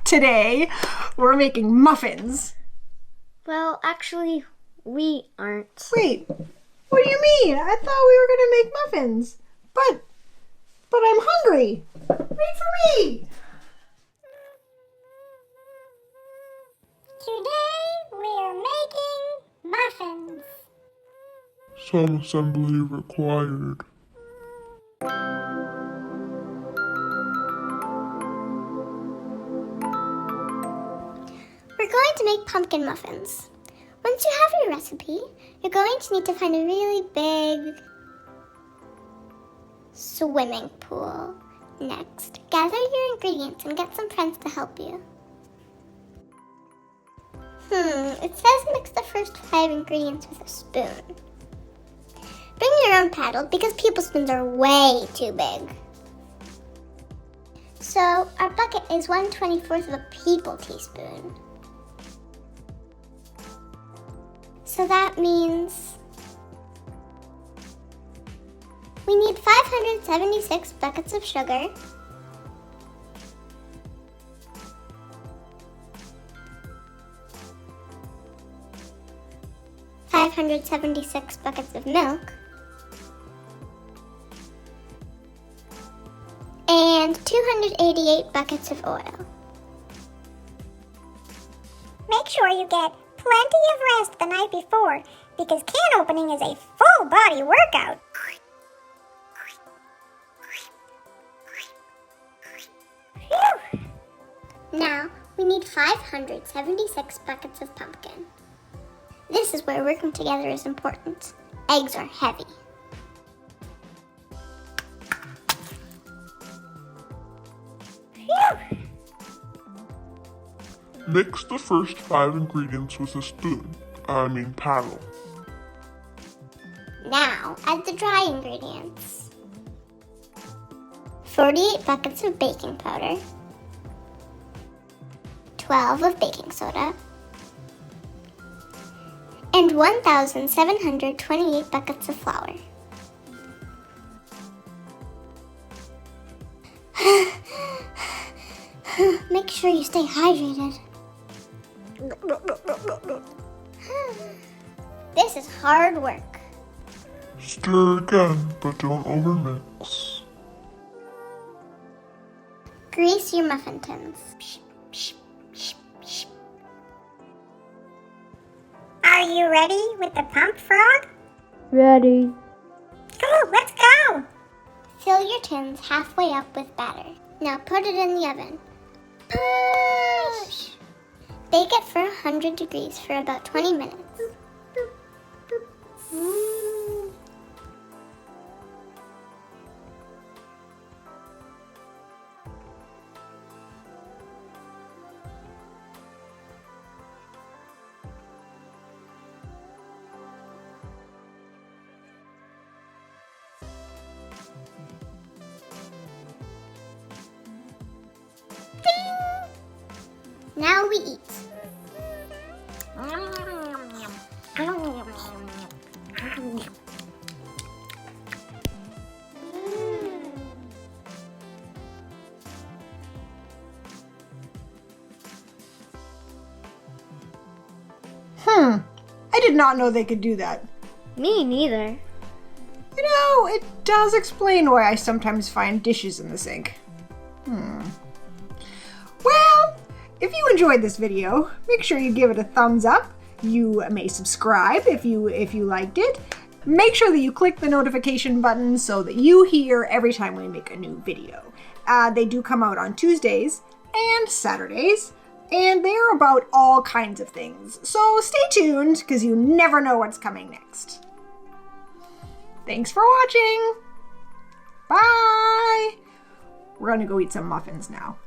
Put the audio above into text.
Today, we're making muffins. Well, actually, we aren't. Wait, what do you mean? I thought we were gonna make muffins. But I'm hungry. Wait for me. Today we are making muffins. Some assembly required. We're going to make pumpkin muffins. Once you have your recipe, you're going to need to find a really big swimming pool. Next, gather your ingredients and get some friends to help you. It says mix the first 5 ingredients with a spoon. Bring your own paddle because people spoons are way too big. So our bucket is 1/24 of a people teaspoon. So that means we need 576 buckets of sugar, 576 buckets of milk, and 288 buckets of oil. Make sure you get plenty of rest the night before, because can opening is a full body workout. Phew. Now, we need 576 buckets of pumpkin. This is where working together is important. Eggs are heavy. Phew. Mix the first 5 ingredients with a paddle. Now, add the dry ingredients. 48 buckets of baking powder, 12 of baking soda, and 1,728 buckets of flour. Make sure you stay hydrated. This is hard work. Stir again, but don't overmix. Grease your muffin tins. Are you ready with the pump frog? Ready. Cool, let's go. Fill your tins halfway up with batter. Now put it in the oven. Push! Bake it for 100 degrees for about 20 minutes. Now we eat. I did not know they could do that. Me neither. You know, it does explain why I sometimes find dishes in the sink. Well, if you enjoyed this video, make sure you give it a thumbs up. You may subscribe if you liked it. Make sure that you click the notification button so that you hear every time we make a new video. They do come out on Tuesdays and Saturdays, and they're about all kinds of things. So stay tuned, because you never know what's coming next. Thanks for watching. Bye. We're gonna go eat some muffins now.